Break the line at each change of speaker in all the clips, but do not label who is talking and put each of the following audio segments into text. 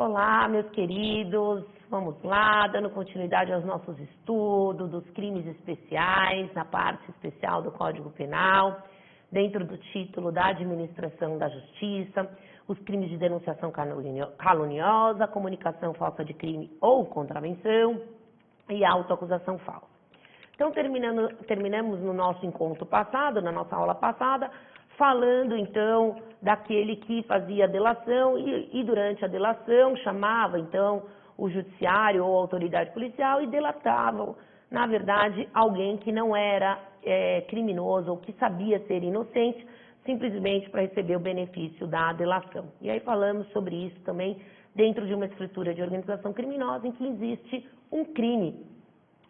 Olá, meus queridos, vamos lá, dando continuidade aos nossos estudos dos crimes especiais, na parte especial do Código Penal, dentro do título da Administração da Justiça, os crimes de denunciação caluniosa, comunicação falsa de crime ou contravenção e autoacusação falsa. Então, terminamos no nosso encontro passado, na nossa aula passada, falando, então, daquele que fazia a delação e durante a delação, chamava, então, o judiciário ou a autoridade policial e delatavam, na verdade, alguém que não era criminoso ou que sabia ser inocente, simplesmente para receber o benefício da delação. E aí falamos sobre isso também dentro de uma estrutura de organização criminosa em que existe um crime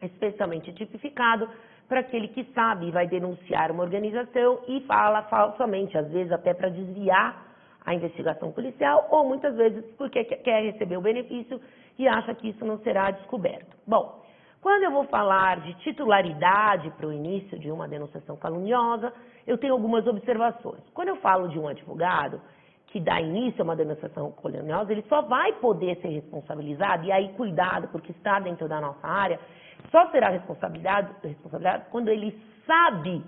especialmente tipificado para aquele que sabe e vai denunciar uma organização e fala falsamente, às vezes até para desviar a investigação policial ou muitas vezes porque quer receber o benefício e acha que isso não será descoberto. Bom, quando eu vou falar de titularidade para o início de uma denunciação caluniosa, eu tenho algumas observações. Quando eu falo de um advogado que dá início a uma denunciação caluniosa, ele só vai poder ser responsabilizado, e aí cuidado, porque está dentro da nossa área, só será responsabilizado quando ele sabe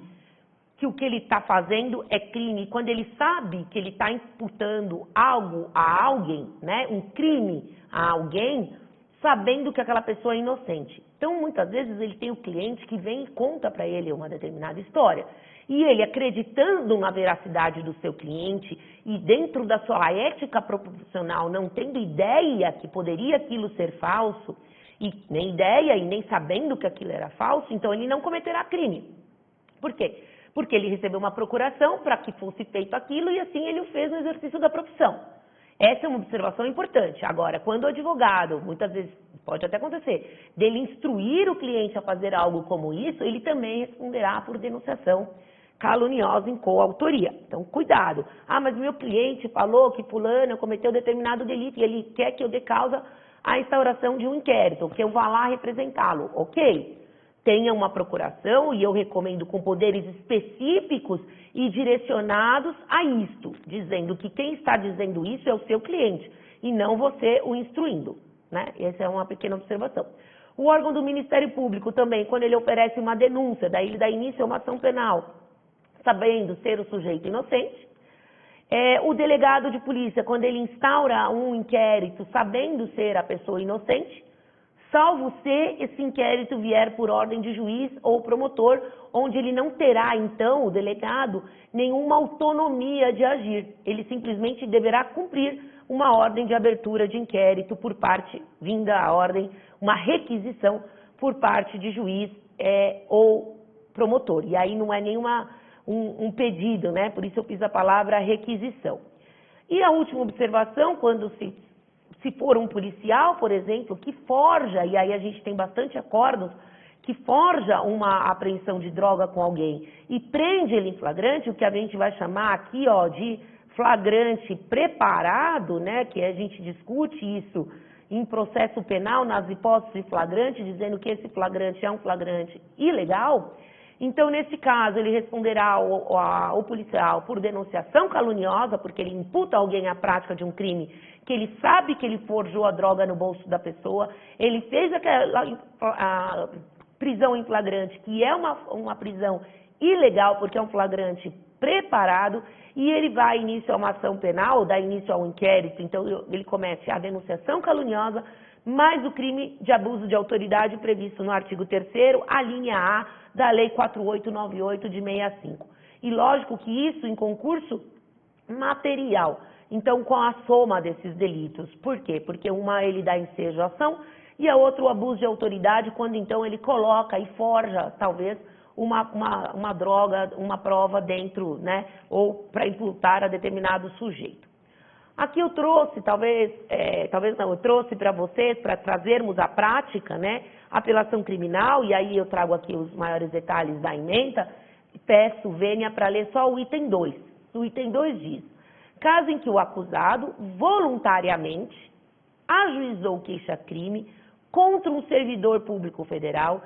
que o que ele está fazendo é crime, quando ele sabe que ele está imputando algo a alguém, né, um crime a alguém, sabendo que aquela pessoa é inocente. Então, muitas vezes, ele tem o cliente que vem e conta para ele uma determinada história. E ele, acreditando na veracidade do seu cliente e dentro da sua ética profissional, não tendo ideia que poderia aquilo ser falso, e nem ideia e nem sabendo que aquilo era falso, então ele não cometerá crime. Por quê? Porque ele recebeu uma procuração para que fosse feito aquilo e assim ele o fez no exercício da profissão. Essa é uma observação importante. Agora, quando o advogado, muitas vezes pode até acontecer, dele instruir o cliente a fazer algo como isso, ele também responderá por denunciação caluniosa em coautoria. Então, cuidado. Ah, mas meu cliente falou que fulano cometeu determinado delito e ele quer que eu dê causa à instauração de um inquérito, que eu vá lá representá-lo. Ok? Tenha uma procuração, e eu recomendo com poderes específicos e direcionados a isto, dizendo que quem está dizendo isso é o seu cliente, e não você o instruindo, né? Essa é uma pequena observação. O órgão do Ministério Público também, quando ele oferece uma denúncia, daí ele dá início a uma ação penal, sabendo ser o sujeito inocente. O delegado de polícia, quando ele instaura um inquérito, sabendo ser a pessoa inocente, salvo se esse inquérito vier por ordem de juiz ou promotor, onde ele não terá, então, o delegado, nenhuma autonomia de agir. Ele simplesmente deverá cumprir uma ordem de abertura de inquérito por parte, vinda a ordem, uma requisição por parte de juiz ou promotor. E aí não é um pedido, né? Por isso eu fiz a palavra requisição. E a última observação, quando se for um policial, por exemplo, que forja, e aí a gente tem bastante acordos, que forja uma apreensão de droga com alguém e prende ele em flagrante, o que a gente vai chamar aqui, ó, de flagrante preparado, né, que a gente discute isso em processo penal, nas hipóteses de flagrante, dizendo que esse flagrante é um flagrante ilegal. Então, nesse caso, ele responderá ao policial por denunciação caluniosa, porque ele imputa alguém a prática de um crime, que ele sabe que ele forjou a droga no bolso da pessoa, ele fez aquela prisão em flagrante, que é uma prisão ilegal, porque é um flagrante preparado, e ele vai início a uma ação penal, dá início a um inquérito, então ele comete a denunciação caluniosa, mais o crime de abuso de autoridade previsto no artigo 3º, a linha A da Lei 4898 de 65. E lógico que isso em concurso material, então com a soma desses delitos. Por quê? Porque uma ele dá ensejo à ação e a outra o abuso de autoridade, quando então ele coloca e forja, talvez, uma droga, uma prova dentro, né, ou para imputar a determinado sujeito. Aqui eu trouxe, eu trouxe para vocês, para trazermos a prática, né, apelação criminal, e aí eu trago aqui os maiores detalhes da ementa, peço vênia para ler só o item 2. O item 2 diz: caso em que o acusado voluntariamente ajuizou queixa-crime contra um servidor público federal,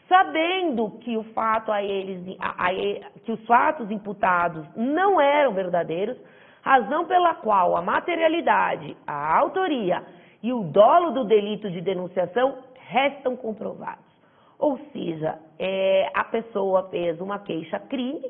sabendo que o fato que os fatos imputados não eram verdadeiros, razão pela qual a materialidade, a autoria e o dolo do delito de denunciação restam comprovados. Ou seja, a pessoa fez uma queixa-crime,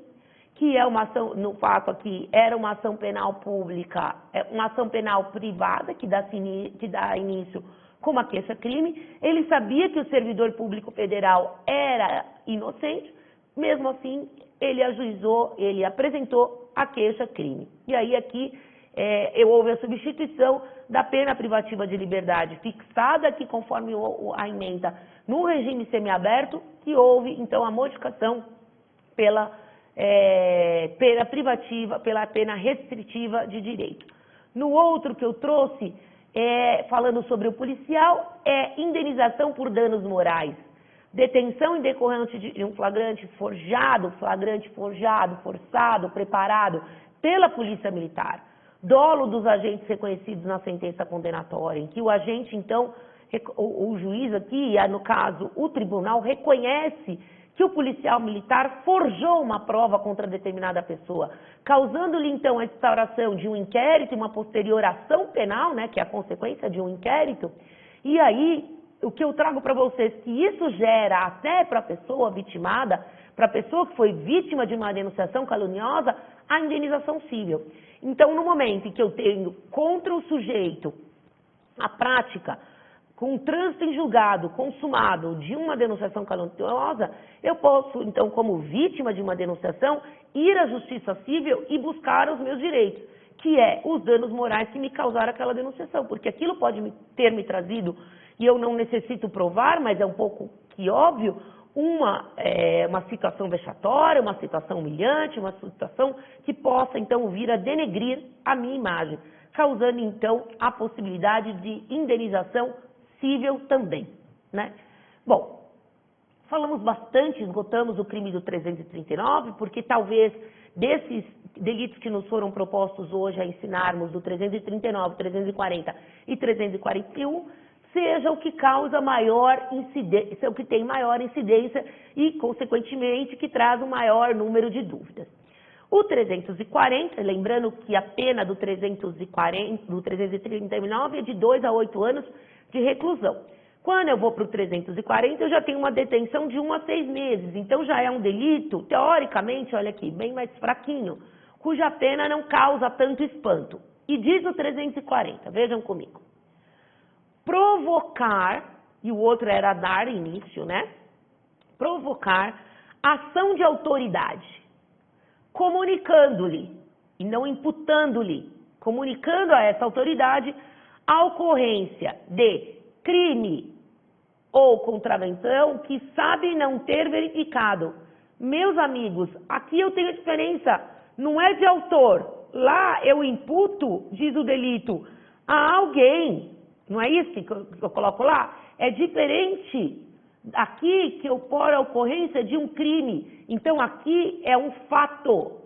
que é uma ação, no fato aqui, era uma ação penal pública, uma ação penal privada, que dá início com uma queixa-crime. Ele sabia que o servidor público federal era inocente, mesmo assim, ele ajuizou, ele apresentou a queixa-crime. E aí aqui houve a substituição da pena privativa de liberdade fixada aqui conforme a emenda no regime semiaberto, que houve então a modificação pela pena privativa, pela pena restritiva de direito. No outro que eu trouxe, falando sobre o policial, indenização por danos morais. Detenção em decorrente de um flagrante forjado, forçado, preparado pela Polícia Militar. Dolo dos agentes reconhecidos na sentença condenatória, em que o agente, então, o juiz aqui, no caso, o tribunal, reconhece que o policial militar forjou uma prova contra determinada pessoa, causando-lhe, então, a instauração de um inquérito e uma posterior ação penal, né, que é a consequência de um inquérito. E aí, o que eu trago para vocês, que isso gera até para a pessoa vitimada, para a pessoa que foi vítima de uma denunciação caluniosa, a indenização civil. Então, no momento em que eu tenho contra o sujeito a prática com o trânsito em julgado consumado de uma denunciação caluniosa, eu posso, então, como vítima de uma denunciação, ir à Justiça Civil e buscar os meus direitos, que é os danos morais que me causaram aquela denunciação, porque aquilo pode ter me trazido, e eu não necessito provar, mas é um pouco que óbvio, uma situação vexatória, uma situação humilhante, uma situação que possa, então, vir a denegrir a minha imagem, causando, então, a possibilidade de indenização civil também, né? Bom, falamos bastante, esgotamos o crime do 339, porque talvez desses delitos que nos foram propostos hoje a ensinarmos, do 339, 340 e 341, seja o que causa maior incidência, o que tem maior incidência e, consequentemente, que traz um maior número de dúvidas. O 340, lembrando que a pena do 339 é de 2 a 8 anos de reclusão. Quando eu vou para o 340, eu já tenho uma detenção de 1 a 6 meses, então já é um delito, teoricamente, olha aqui, bem mais fraquinho, cuja pena não causa tanto espanto. E diz o 340, vejam comigo. Provocar, e o outro era dar início, né? Provocar ação de autoridade, comunicando-lhe, e não imputando-lhe, comunicando a essa autoridade a ocorrência de crime ou contravenção que sabe não ter verificado. Meus amigos, aqui eu tenho a diferença, não é de autor, lá eu imputo, diz o delito, a alguém. Não é isso que eu coloco lá? É diferente aqui que eu pôr a ocorrência de um crime. Então, aqui é um fato,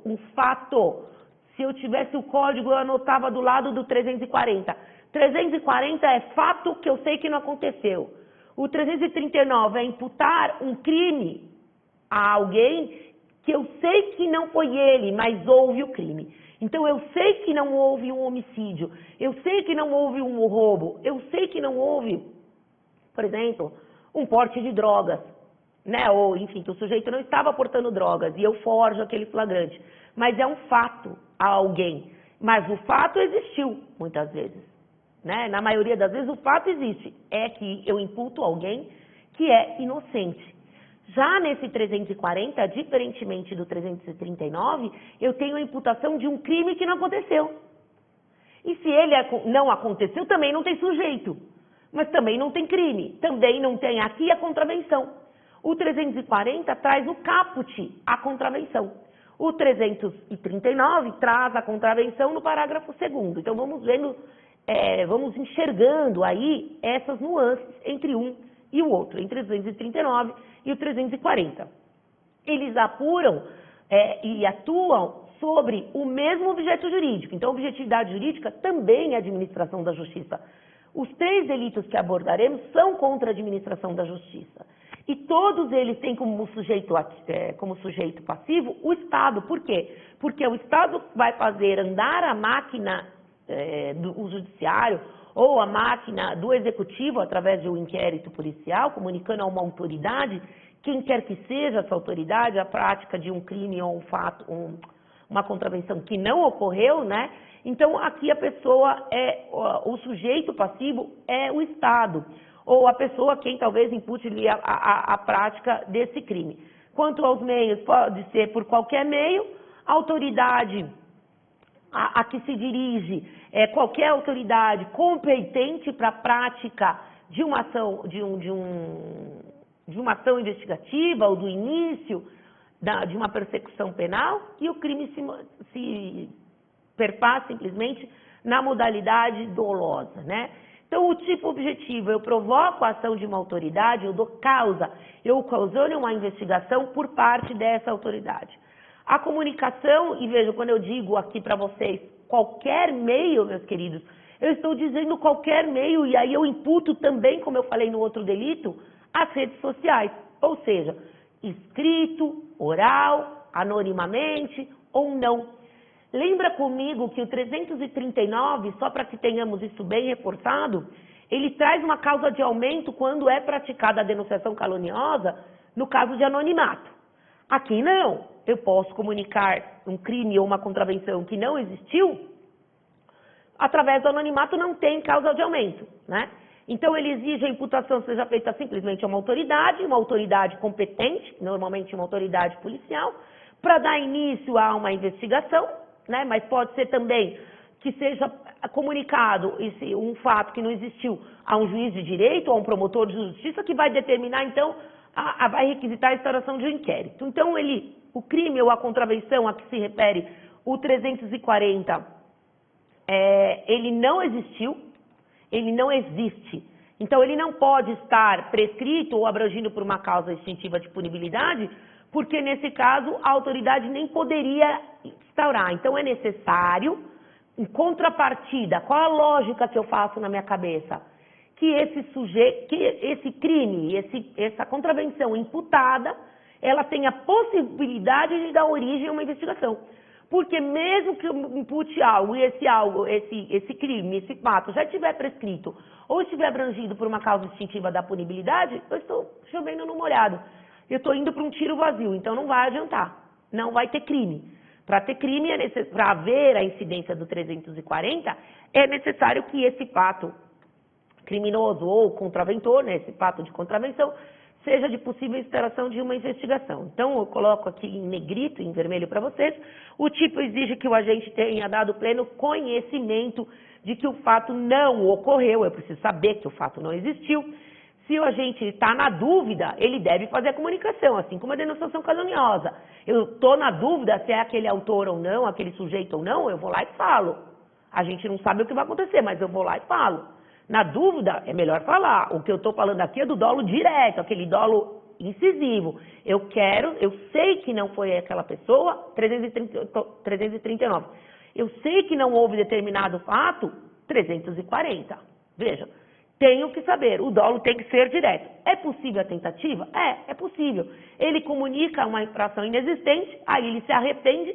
Se eu tivesse o código, eu anotava do lado do 340. 340 é fato que eu sei que não aconteceu. O 339 é imputar um crime a alguém que eu sei que não foi ele, mas houve o crime. Então, eu sei que não houve um homicídio, eu sei que não houve um roubo, eu sei que não houve, por exemplo, um porte de drogas, né? Ou, enfim, que o sujeito não estava portando drogas e eu forjo aquele flagrante. Mas é um fato a alguém. Mas o fato existiu, muitas vezes, né? Na maioria das vezes, o fato existe. É que eu imputo alguém que é inocente. Já nesse 340, diferentemente do 339, eu tenho a imputação de um crime que não aconteceu. E se ele não aconteceu, também não tem sujeito. Mas também não tem crime. Também não tem aqui a contravenção. O 340 traz o caput, a contravenção. O 339 traz a contravenção no parágrafo 2º. Então, vamos vendo, vamos enxergando aí essas nuances entre um e o outro, entre o 339 e o 340. Eles apuram e atuam sobre o mesmo objeto jurídico. Então, a objetividade jurídica também é a administração da justiça. Os 3 delitos que abordaremos são contra a administração da justiça. E todos eles têm como sujeito passivo o Estado. Por quê? Porque o Estado vai fazer andar a máquina do judiciário ou a máquina do executivo através de um inquérito policial, comunicando a uma autoridade, quem quer que seja essa autoridade, a prática de um crime ou um fato, uma contravenção que não ocorreu, né? Então, aqui a pessoa o sujeito passivo é o Estado, ou a pessoa quem talvez impute-lhe a prática desse crime. Quanto aos meios, pode ser por qualquer meio, a autoridade a que se dirige qualquer autoridade competente para a prática de uma ação, de uma ação investigativa ou do início de uma persecução penal, e o crime se perpassa simplesmente na modalidade dolosa, né? Então, o tipo objetivo, eu provoco a ação de uma autoridade, eu dou causa, eu ocasiono uma investigação por parte dessa autoridade. A comunicação, e veja, quando eu digo aqui para vocês, qualquer meio, meus queridos, eu estou dizendo qualquer meio, e aí eu imputo também, como eu falei no outro delito, as redes sociais, ou seja, escrito, oral, anonimamente ou não. Lembra comigo que o 339, só para que tenhamos isso bem reforçado, ele traz uma causa de aumento quando é praticada a denunciação caluniosa no caso de anonimato. Aqui não, eu posso comunicar um crime ou uma contravenção que não existiu, através do anonimato não tem causa de aumento, né? Então ele exige a imputação seja feita simplesmente a uma autoridade competente, normalmente uma autoridade policial, para dar início a uma investigação, né? Mas pode ser também que seja comunicado um fato que não existiu a um juiz de direito ou a um promotor de justiça que vai determinar, então, vai requisitar a instauração de um inquérito. Então, o crime ou a contravenção a que se refere o 340, ele não existiu, ele não existe. Então, ele não pode estar prescrito ou abrangido por uma causa extintiva de punibilidade, porque, nesse caso, a autoridade nem poderia instaurar. Então, é necessário, em contrapartida, qual a lógica que eu faço na minha cabeça? Que esse crime, essa contravenção imputada, ela tenha possibilidade de dar origem a uma investigação. Porque mesmo que eu impute algo e esse crime, esse fato já estiver prescrito ou estiver abrangido por uma causa extintiva da punibilidade, eu estou chovendo no molhado. Eu estou indo para um tiro vazio, então não vai adiantar, não vai ter crime. Para ter crime, para haver a incidência do 340, é necessário que esse fato criminoso ou contraventor, né, esse fato de contravenção, seja de possível instauração de uma investigação. Então, eu coloco aqui em negrito, em vermelho para vocês, o tipo exige que o agente tenha dado pleno conhecimento de que o fato não ocorreu, eu preciso saber que o fato não existiu. Se o agente está na dúvida, ele deve fazer a comunicação, assim como a denunciação caluniosa. Eu estou na dúvida se é aquele autor ou não, aquele sujeito ou não, eu vou lá e falo. A gente não sabe o que vai acontecer, mas eu vou lá e falo. Na dúvida, é melhor falar. O que eu estou falando aqui é do dolo direto, aquele dolo incisivo. Eu sei que não foi aquela pessoa, 339. Eu sei que não houve determinado fato, 340. Veja. Tenho que saber, o dolo tem que ser direto. É possível a tentativa? É possível. Ele comunica uma infração inexistente, aí ele se arrepende,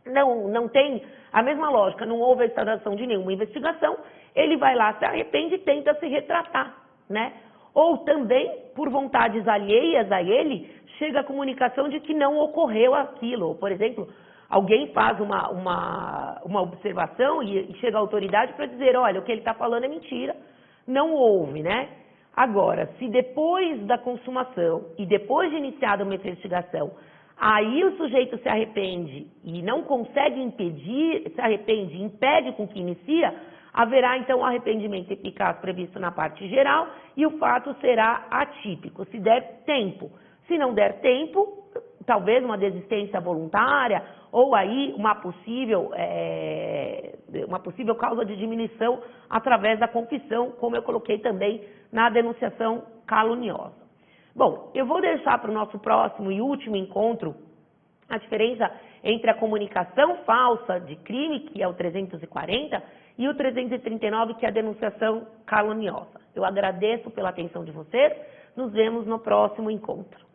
não tem a mesma lógica, não houve a instauração de nenhuma investigação, ele vai lá, se arrepende e tenta se retratar, né? Ou também, por vontades alheias a ele, chega a comunicação de que não ocorreu aquilo. Ou, por exemplo, alguém faz uma observação e chega a autoridade para dizer, olha, o que ele está falando é mentira, não houve, né? Agora, se depois da consumação e depois de iniciada uma investigação, aí o sujeito se arrepende e não consegue impedir, se arrepende e impede com que inicia, haverá então um arrependimento eficaz previsto na parte geral e o fato será atípico, se der tempo. Se não der tempo, talvez uma desistência voluntária ou aí uma possível causa de diminuição através da confissão, como eu coloquei também na denunciação caluniosa. Bom, eu vou deixar para o nosso próximo e último encontro a diferença entre a comunicação falsa de crime, que é o 340, e o 339, que é a denunciação caluniosa. Eu agradeço pela atenção de vocês, Nos vemos no próximo encontro.